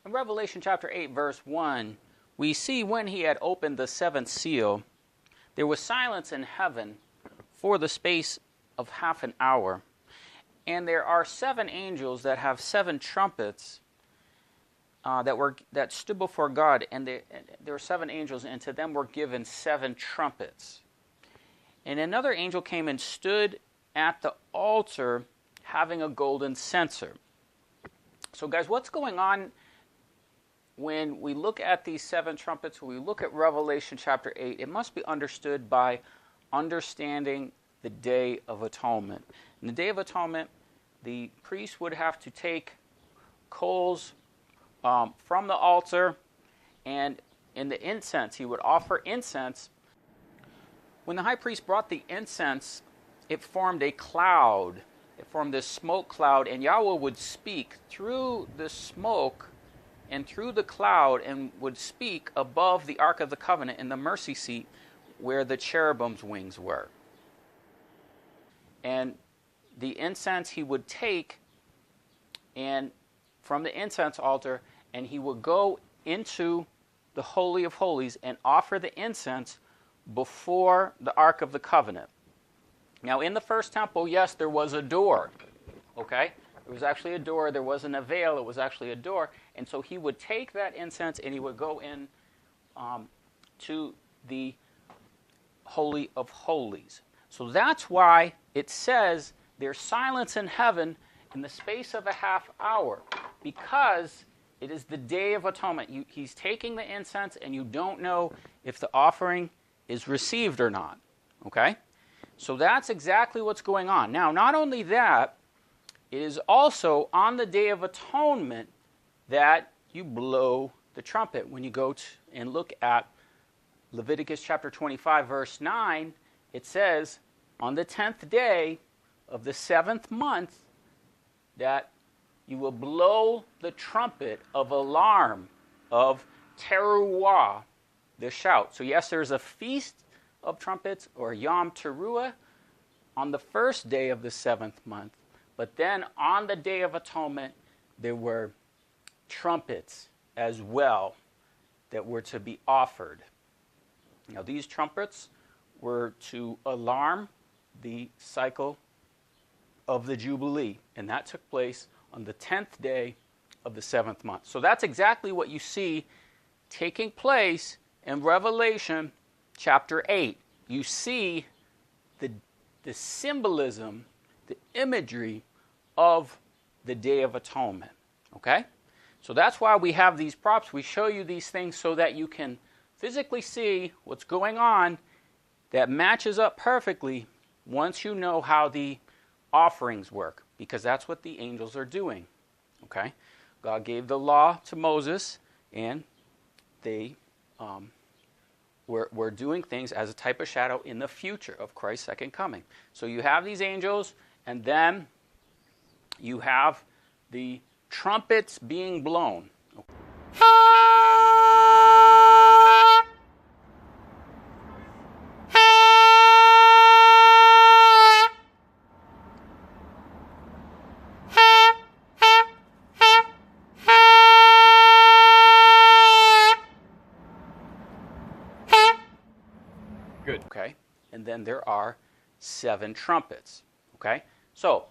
In Revelation chapter 8, verse 1, we see when he had opened the seventh seal, there was silence in heaven for the space of half an hour. And there are 7 angels that have 7 trumpets that stood before God. And there were 7 angels, and to them were given 7 trumpets. And another angel came and stood at the altar having a golden censer. So guys, what's going on when we look at these 7 trumpets, when we look at Revelation chapter 8, it must be understood by understanding the Day of Atonement. In the Day of Atonement, the priest would have to take coals from the altar, and in the incense, he would offer incense. When the high priest brought the incense, it formed a cloud. It formed this smoke cloud, and Yahweh would speak through the smoke and through the cloud, and would speak above the Ark of the Covenant in the mercy seat where the cherubim's wings were. And the incense he would take and from the incense altar, and he would go into the Holy of Holies and offer the incense before the Ark of the Covenant. Now, in the first temple, yes, there was a door, okay? There was actually a door. There wasn't a veil. It was actually a door. And so he would take that incense and he would go in to the Holy of Holies. So that's why it says there's silence in heaven in the space of a half hour, because it is the Day of Atonement. He's taking the incense, and you don't know if the offering is received or not, okay? So that's exactly what's going on. Now, not only that, it is also on the Day of Atonement that you blow the trumpet. When you go and look at Leviticus chapter 25, verse 9, it says, on the 10th day of the 7th month, that you will blow the trumpet of alarm, of teruah, the shout. So yes, there's a feast of trumpets, or Yom Teruah, on the first day of the 7th month. But then on the Day of Atonement, there were trumpets as well that were to be offered. Now, these trumpets were to alarm the cycle of the Jubilee, and that took place on the 10th day of the 7th month. So that's exactly what you see taking place in Revelation chapter 8. You see the symbolism, the imagery of the Day of Atonement, okay? So that's why we have these props. We show you these things so that you can physically see what's going on that matches up perfectly once you know how the offerings work, because that's what the angels are doing, okay? God gave the law to Moses, and they we're doing things as a type of shadow in the future of Christ's second coming. So you have these angels, and then you have the trumpets being blown. Good. Okay, and then there are 7 trumpets. Okay, so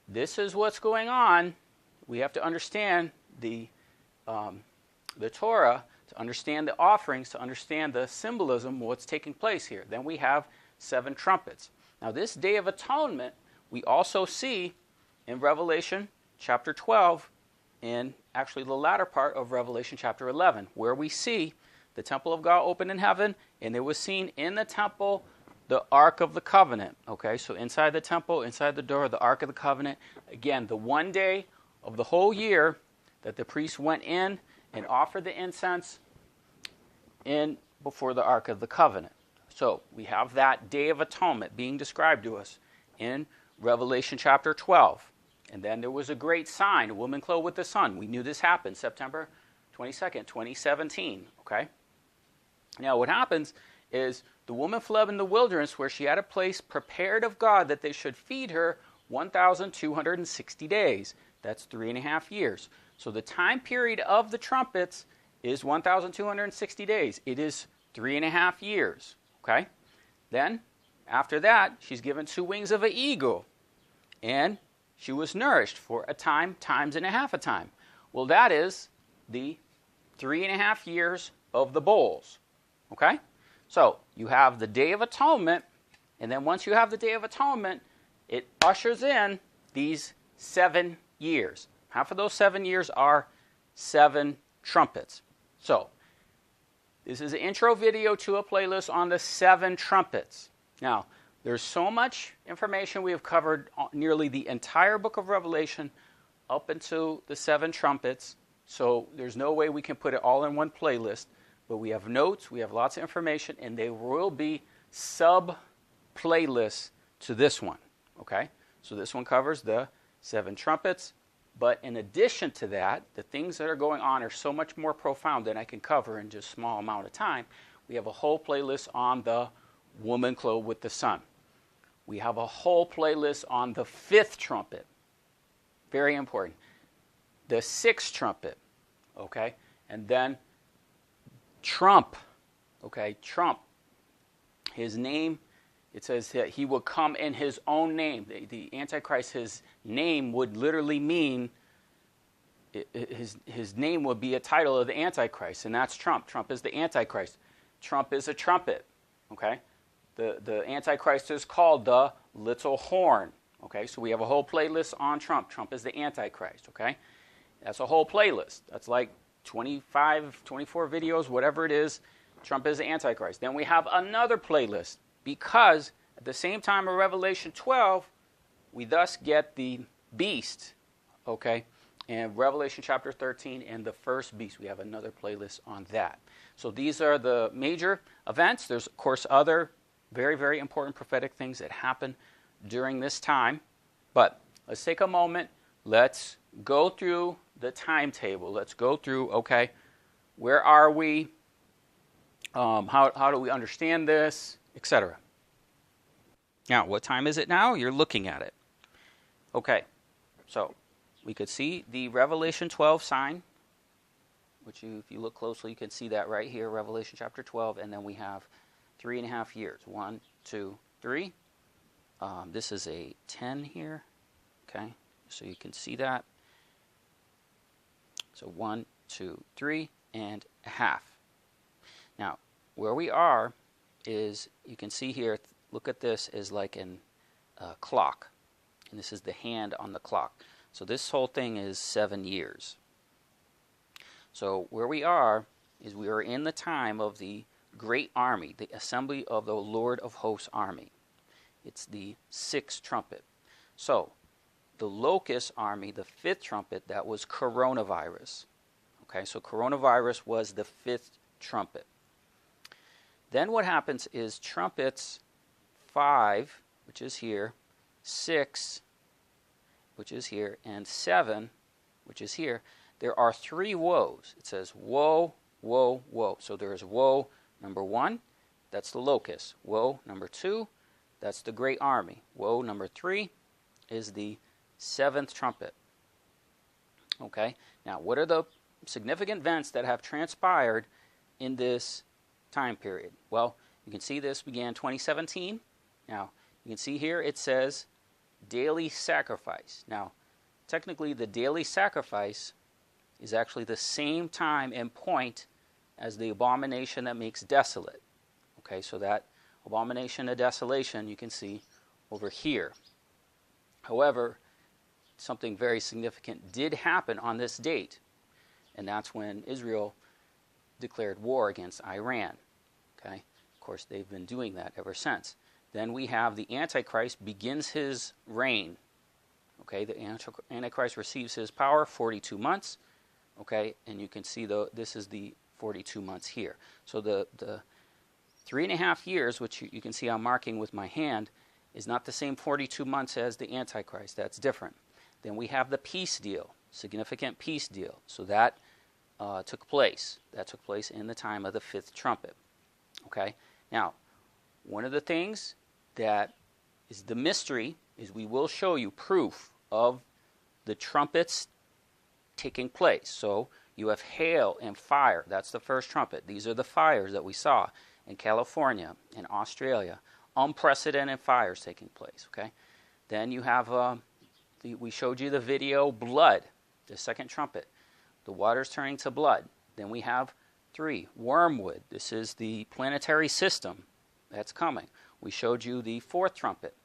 this is what's going on. We have to understand the Torah, to understand the offerings, to understand the symbolism, what's taking place here. Then we have 7 trumpets. Now, this Day of Atonement, we also see in Revelation chapter 12, in actually the latter part of Revelation chapter 11, where we see the temple of God opened in heaven, and there was seen in the temple the Ark of the Covenant. Okay, so inside the temple, inside the door, the Ark of the Covenant. Again, the one day of the whole year that the priest went in and offered the incense in before the Ark of the Covenant. So we have that Day of Atonement being described to us in Revelation chapter 12. And then there was a great sign, a woman clothed with the sun. We knew this happened September 22nd, 2017. Okay? Now what happens is the woman fled in the wilderness where she had a place prepared of God that they should feed her 1,260 days. That's 3.5 years. So the time period of the trumpets is 1,260 days. It is 3.5 years. Okay? Then, after that, she's given 2 wings of an eagle. And she was nourished for a time, times and a half a time. Well, that is the 3.5 years of the bowls. Okay? So, you have the Day of Atonement, and then once you have the Day of Atonement, it ushers in these 7 years. Half of those 7 years are 7 trumpets. So, this is an intro video to a playlist on the 7 trumpets. Now, there's so much information. We have covered nearly the entire book of Revelation up into the 7 trumpets. So, there's no way we can put it all in one playlist. But we have notes, we have lots of information, and there will be sub-playlists to this one. Okay? So, this one covers the 7 trumpets. But in addition to that, the things that are going on are so much more profound than I can cover in just a small amount of time. We have a whole playlist on the woman clothed with the sun. We have a whole playlist on the 5th trumpet. Very important. The 6th trumpet. Okay? And then Trump. Okay? Trump. His name, it says that he will come in his own name. The Antichrist, his name would literally mean, his name would be a title of the Antichrist, and that's Trump. Trump is the Antichrist. Trump is a trumpet. Okay? The Antichrist is called the little horn. Okay? So we have a whole playlist on Trump. Trump is the Antichrist. Okay? That's a whole playlist. That's like 25, 24 videos, whatever it is. Trump is the Antichrist. Then we have another playlist, because at the same time of Revelation 12, we thus get the beast, okay, and Revelation chapter 13 and the first beast. We have another playlist on that. So these are the major events. There's, of course, other very, very important prophetic things that happen during this time. But let's take a moment. Let's go through the timetable. Let's go through, okay, where are we? How do we understand this, etc. Now, what time is it now? You're looking at it. Okay, so we could see the Revelation 12 sign, which if you look closely, you can see that right here, Revelation chapter 12, and then we have 3.5 years. 1, 2, 3. This is a 10 here, okay, so you can see that. So 1, 2, 3, and a half. Now, where we are is, you can see here, look at this as like a clock. And this is the hand on the clock. So this whole thing is 7 years. So where we are is we are in the time of the great army, the assembly of the Lord of hosts army. It's the 6th trumpet. So the locust army, the 5th trumpet, that was coronavirus. Okay, so coronavirus was the 5th trumpet. Then what happens is trumpets 5, which is here, 6, which is here, and 7, which is here. There are 3 woes. It says woe, woe, woe. So there is woe number 1, that's the locust. Woe number 2, that's the great army. Woe number 3 is the 7th trumpet. Okay, now what are the significant events that have transpired in this time period? Well, you can see this began 2017. Now, you can see here it says daily sacrifice. Now, technically the daily sacrifice is actually the same time and point as the abomination that makes desolate. Okay, so that abomination of desolation you can see over here. However, something very significant did happen on this date, and that's when Israel declared war against Iran. Okay, of course they've been doing that ever since. Then we have the Antichrist begins his reign. Okay, the Antichrist receives his power 42 months. Okay, and you can see this is the 42 months here. So the 3.5 years, which you can see I'm marking with my hand, is not the same 42 months as the Antichrist. That's different. Then we have the peace deal, significant peace deal. So that took place. That took place in the time of the 5th trumpet. Okay, now one of the things that is the mystery is we will show you proof of the trumpets taking place. So you have hail and fire. That's the first trumpet. These are the fires that we saw in California, in Australia. Unprecedented fires taking place, okay? Then you have, we showed you the video, blood, the second trumpet. The water's turning to blood. Then we have 3, wormwood. This is the planetary system that's coming. We showed you the 4th trumpet,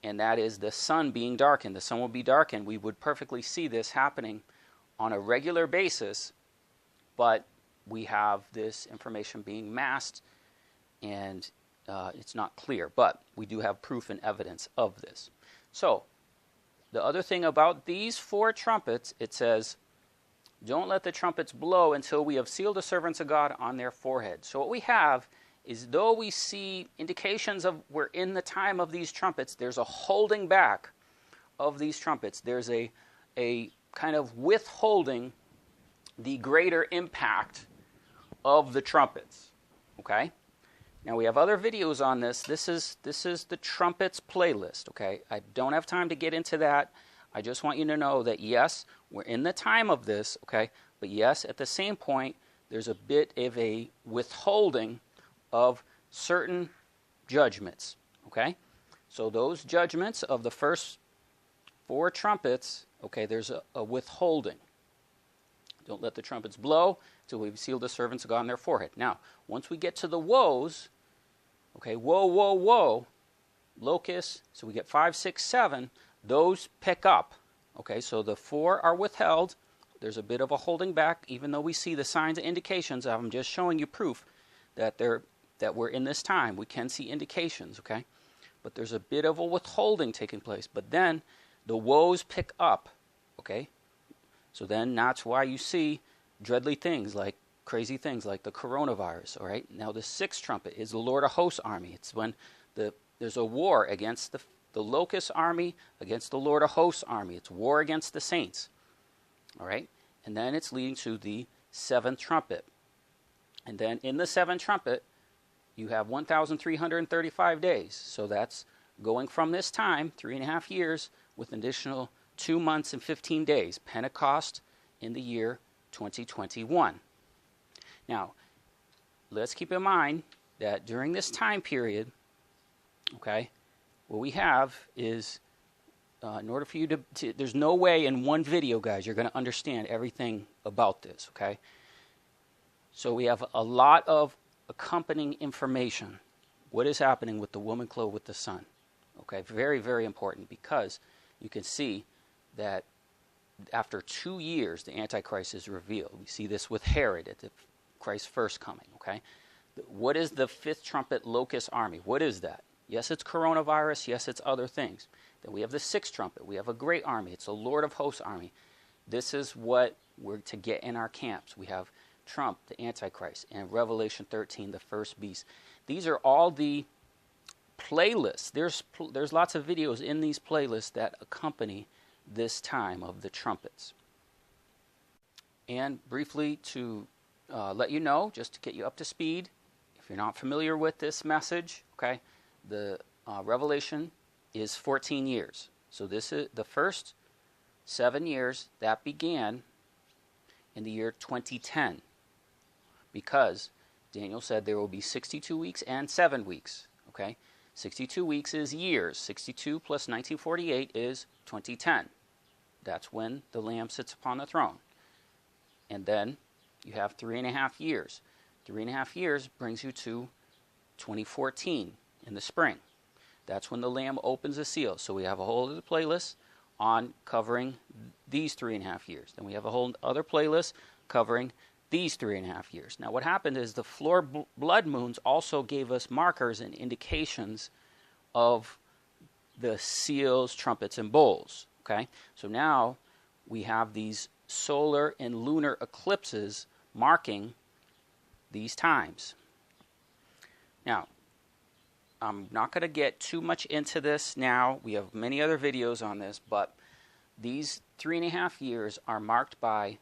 and that is the sun being darkened. The sun will be darkened. We would perfectly see this happening on a regular basis, but we have this information being masked, and it's not clear. But we do have proof and evidence of this. So the other thing about these 4 trumpets, it says, don't let the trumpets blow until we have sealed the servants of God on their forehead. So what we have is, though we see indications of we're in the time of these trumpets, there's a holding back of these trumpets. There's a kind of withholding the greater impact of the trumpets. Okay? Now we have other videos on this. This is the trumpets playlist. Okay? I don't have time to get into that. I just want you to know that yes, we're in the time of this, okay? But yes, at the same point, there's a bit of a withholding of certain judgments, okay? So those judgments of the first 4 trumpets, okay, there's a withholding. Don't let the trumpets blow till we've sealed the servants of God on their forehead. Now, once we get to the woes, okay, woe, woe, woe, locusts, so we get 5, 6, 7, those pick up. Okay, so the 4 are withheld. There's a bit of a holding back, even though we see the signs and indications. I'm just showing you proof that we're in this time. We can see indications, okay? But there's a bit of a withholding taking place. But then the woes pick up, okay? So then that's why you see dreadly things, like crazy things like the coronavirus, all right? Now the 6th trumpet is the Lord of Hosts army. It's when there's a war against the locust army against the Lord of Hosts army. It's war against the saints. All right? And then it's leading to the 7th trumpet. And then in the 7th trumpet, you have 1,335 days. So that's going from this time, 3.5 years, with an additional 2 months and 15 days. Pentecost in the year 2021. Now, let's keep in mind that during this time period, okay, what we have is, in order for you to, there's no way in one video, guys, you're going to understand everything about this, okay? So we have a lot of accompanying information. What is happening with the woman clothed with the sun? Okay, very, very important, because you can see that after 2 years, the Antichrist is revealed. We see this with Herod at Christ's first coming, okay? What is the 5th trumpet locust army? What is that? Yes, it's coronavirus. Yes, it's other things. Then we have the 6th trumpet. We have a great army. It's a Lord of Hosts army. This is what we're to get in our camps. We have Trump, the Antichrist, and Revelation 13, the first beast. These are all the playlists. There's lots of videos in these playlists that accompany this time of the trumpets. And briefly to let you know, just to get you up to speed, if you're not familiar with this message, okay, the Revelation is 14 years. So this is the first 7 years that began in the year 2010, because Daniel said there will be 62 weeks and 7 weeks. Okay, 62 weeks is years. 62 plus 1948 is 2010. That's when the Lamb sits upon the throne. And then you have 3.5 years. 3.5 years brings you to 2014 in the spring. That's when the Lamb opens the seal. So we have a whole other playlist on covering these 3.5 years. Then we have a whole other playlist covering these 3.5 years. Now what happened is the floor blood moons also gave us markers and indications of the seals, trumpets, and bowls. Okay, so now we have these solar and lunar eclipses marking these times. Now, I'm not going to get too much into this now. We have many other videos on this, but these 3.5 years are marked by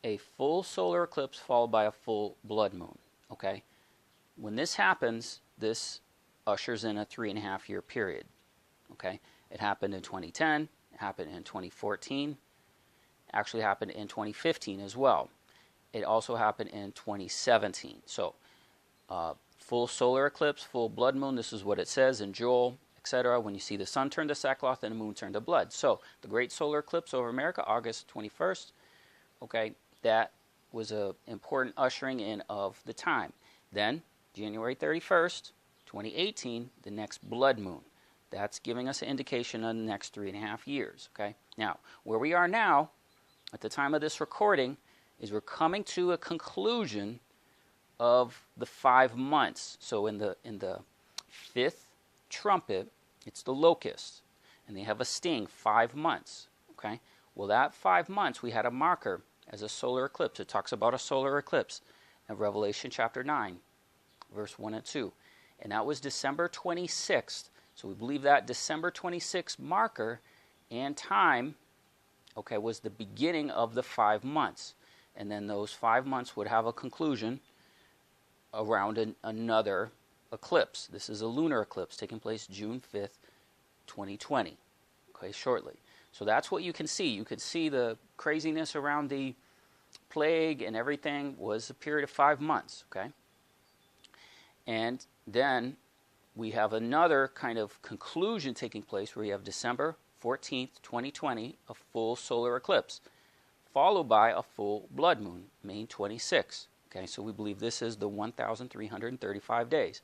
a full solar eclipse followed by a full blood moon. Okay, when this happens, this ushers in a 3.5 year period. Okay, it happened in 2010, it happened in 2014. Actually happened in 2015 as well. It also happened in 2017. So full solar eclipse, full blood moon, this is what it says in Joel, etc. When you see the sun turn to sackcloth and the moon turn to blood. So the great solar eclipse over America, August 21st, okay, that was an important ushering in of the time. Then January 31st, 2018, the next blood moon. That's giving us an indication of the next 3.5 years. Okay. Now, where we are now, at the time of this recording, is we're coming to a conclusion of the 5 months. So in the fifth trumpet, it's the locust, and they have a sting, 5 months. Okay. Well, that 5 months we had a marker as a solar eclipse. It talks about a solar eclipse in Revelation chapter 9, verse 1 and 2. And that was December 26th. So we believe that December 26th marker and time, okay, was the beginning of the 5 months. And then those 5 months would have a conclusion around another eclipse. This is a lunar eclipse taking place June 5th, 2020, okay, shortly. So that's what you can see. You can see the craziness around the plague and everything was a period of 5 months, okay? And then we have another kind of conclusion taking place where you have December 14th, 2020, a full solar eclipse, followed by a full blood moon, May 26th. Okay, so we believe this is the 1,335 days.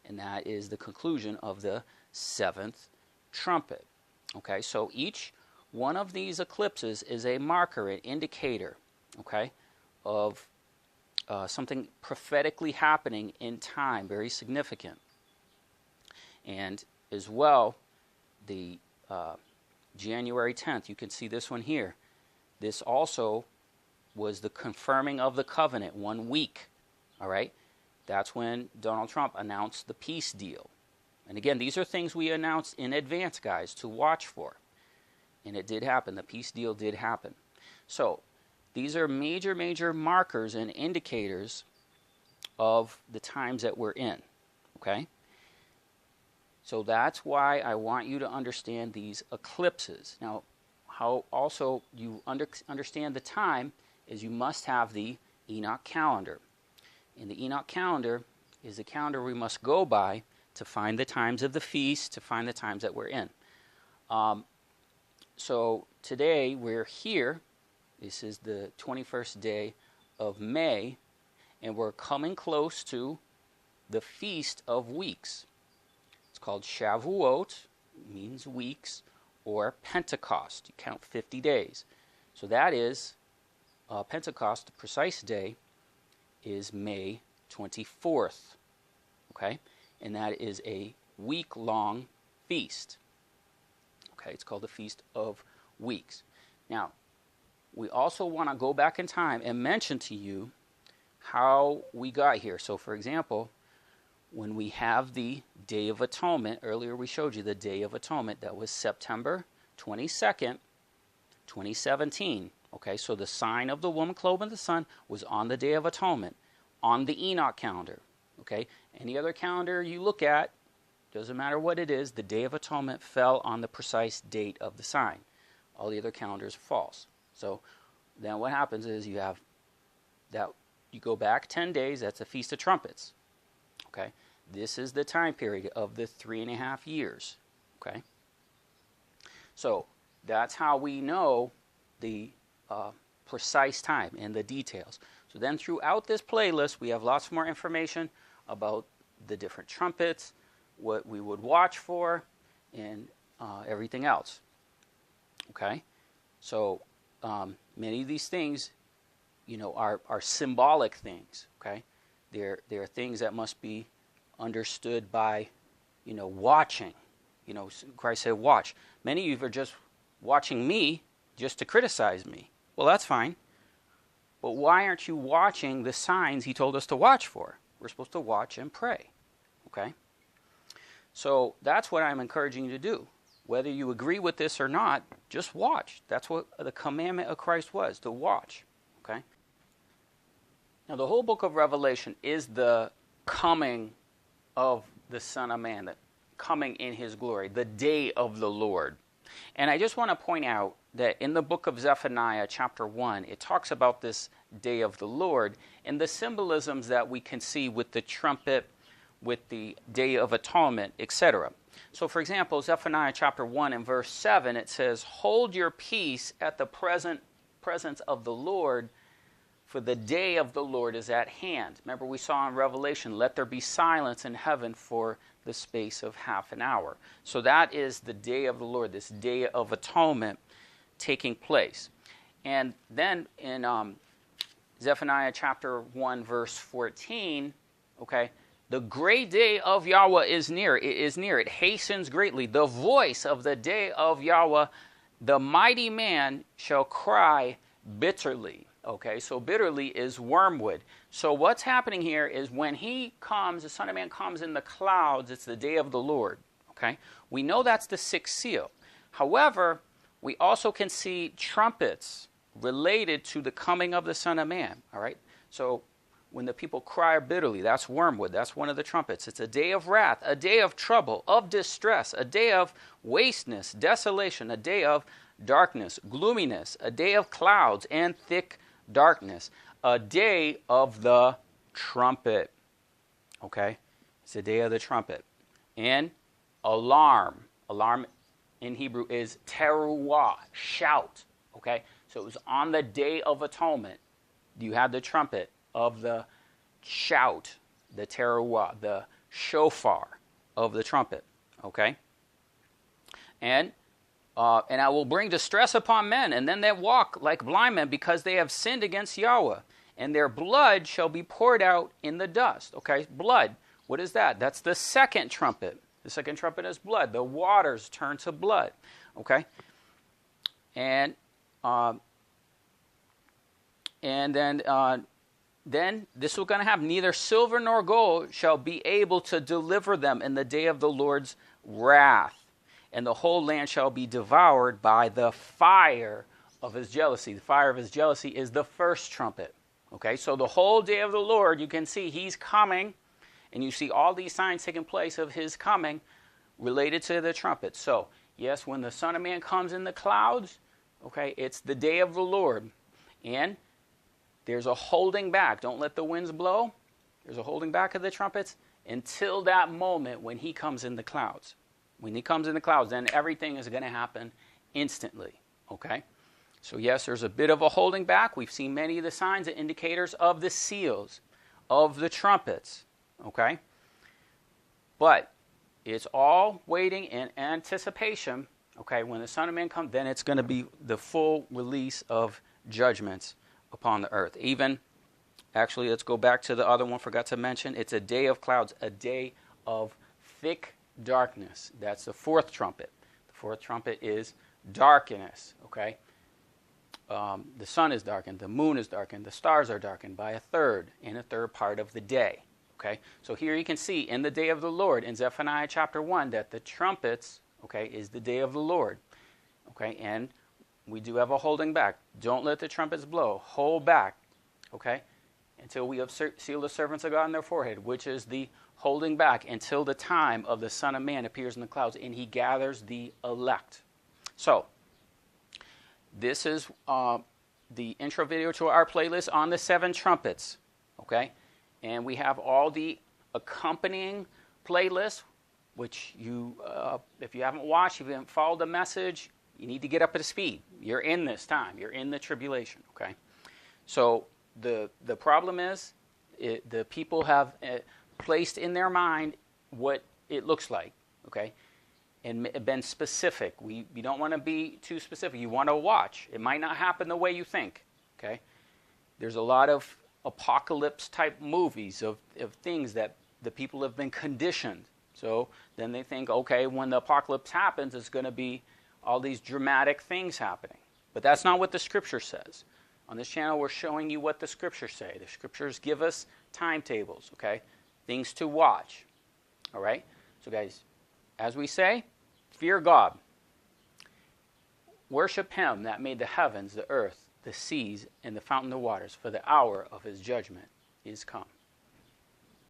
And that is the conclusion of the 7th trumpet. Okay, so each one of these eclipses is a marker, an indicator, okay, of something prophetically happening in time, very significant. And as well, the January 10th, you can see this one here. This also was the confirming of the covenant, 1 week, all right? That's when Donald Trump announced the peace deal. And again, these are things we announced in advance, guys, to watch for. And it did happen. The peace deal did happen. So these are major, major markers and indicators of the times that we're in, okay? So that's why I want you to understand these eclipses. Now, how also you understand the time is you must have the Enoch calendar. And the Enoch calendar is the calendar we must go by to find the times of the feast, to find the times that we're in. So today we're here. This is the 21st day of May, and we're coming close to the Feast of Weeks. It's called Shavuot, means weeks, or Pentecost. You count 50 days. So that is Pentecost, the precise day, is May 24th. Okay? And that is a week-long feast. Okay, it's called the Feast of Weeks. Now, we also want to go back in time and mention to you how we got here. So, for example, when we have the Day of Atonement, earlier we showed you the Day of Atonement, that was September 22nd, 2017. Okay, so the sign of the woman clothed in the sun was on the Day of Atonement, on the Enoch calendar. Okay, any other calendar you look at, doesn't matter what it is, the Day of Atonement fell on the precise date of the sign. All the other calendars are false. So then what happens is you have that, you go back 10 days, that's the Feast of Trumpets. Okay, this is the time period of the 3.5 years. Okay, so that's how we know the precise time and the details. So then throughout this playlist, we have lots more information about the different trumpets, what we would watch for, and everything else. Okay, so many of these things, you know, are symbolic things. Okay, they're things that must be understood by, you know, watching. You know, Christ said, "Watch." Many of you are just watching me just to criticize me. Well, that's fine. But why aren't you watching the signs he told us to watch for? We're supposed to watch and pray. Okay? So that's what I'm encouraging you to do. Whether you agree with this or not, just watch. That's what the commandment of Christ was, to watch. Okay? Now, the whole book of Revelation is the coming of the Son of Man, the coming in his glory, the day of the Lord. And I just want to point out that in the book of Zephaniah, chapter 1, it talks about this day of the Lord and the symbolisms that we can see with the trumpet, with the Day of Atonement, etc. So, for example, Zephaniah chapter 1 and verse 7, it says, "Hold your peace at the presence of the Lord, for the day of the Lord is at hand." Remember, we saw in Revelation, "Let there be silence in heaven for the space of half an hour." So that is the day of the Lord, this Day of Atonement taking place. And then in Zephaniah chapter 1, verse 14, okay, "The great day of Yahweh is near. It is near. It hastens greatly. The voice of the day of Yahweh, the mighty man shall cry bitterly." Okay, so bitterly is wormwood. So what's happening here is when he comes, the Son of Man comes in the clouds, it's the day of the Lord. Okay, we know that's the sixth seal. However, we also can see trumpets related to the coming of the Son of Man. All right, so when the people cry bitterly, that's wormwood. That's one of the trumpets. It's a day of wrath, a day of trouble, of distress, a day of wasteness, desolation, a day of darkness, gloominess, a day of clouds and thick darkness, a day of the trumpet. Okay, it's the day of the trumpet. And alarm. Alarm in Hebrew is teruah, shout. Okay, so it was on the Day of Atonement. You had the trumpet of the shout, the teruah, the shofar of the trumpet. Okay, and I will bring distress upon men, and then they walk like blind men, because they have sinned against Yahweh, and their blood shall be poured out in the dust. Okay, blood. What is that? That's the second trumpet. The second trumpet is blood. The waters turn to blood. Okay, and then this is going to happen. "Neither silver nor gold shall be able to deliver them in the day of the Lord's wrath. And the whole land shall be devoured by the fire of his jealousy." The fire of his jealousy is the first trumpet. Okay, so the whole day of the Lord, you can see he's coming, and you see all these signs taking place of his coming related to the trumpet. So, yes, when the Son of Man comes in the clouds, okay, it's the day of the Lord. And there's a holding back. Don't let the winds blow. There's a holding back of the trumpets until that moment when he comes in the clouds. When he comes in the clouds, then everything is going to happen instantly. Okay? So yes, there's a bit of a holding back. We've seen many of the signs and indicators of the seals, of the trumpets. Okay? But it's all waiting in anticipation. Okay? When the Son of Man comes, then it's going to be the full release of judgments upon the earth. Even, actually, let's go back to the other one, forgot to mention. It's a day of clouds, a day of thick darkness. That's the fourth trumpet. The fourth trumpet is darkness. Okay, the sun is darkened, the moon is darkened, the stars are darkened by a third part of the day. Okay, so here you can see in the day of the Lord in Zephaniah chapter 1 that the trumpets, okay, is the day of the Lord. Okay, and we do have a holding back. Don't let the trumpets blow. Hold back. Okay, until we have sealed the servants of God on their forehead, which is the holding back until the time of the Son of Man appears in the clouds and he gathers the elect. So, this is the intro video to our playlist on the 7 trumpets. Okay, and we have all the accompanying playlists, which you, if you haven't watched, if you haven't followed the message, you need to get up to speed. You're in this time. You're in the tribulation. Okay, so the problem is the people have placed in their mind what it looks like, okay, and been specific. We don't want to be too specific. You want to watch. It might not happen the way you think, okay? There's a lot of apocalypse-type movies of things that the people have been conditioned. So then they think, okay, when the apocalypse happens, it's going to be all these dramatic things happening. But that's not what the Scripture says. On this channel, we're showing you what the Scriptures say. The Scriptures give us timetables, okay? Things to watch, all right? So guys, as we say, fear God. Worship him that made the heavens, the earth, the seas, and the fountain of waters, for the hour of his judgment is come.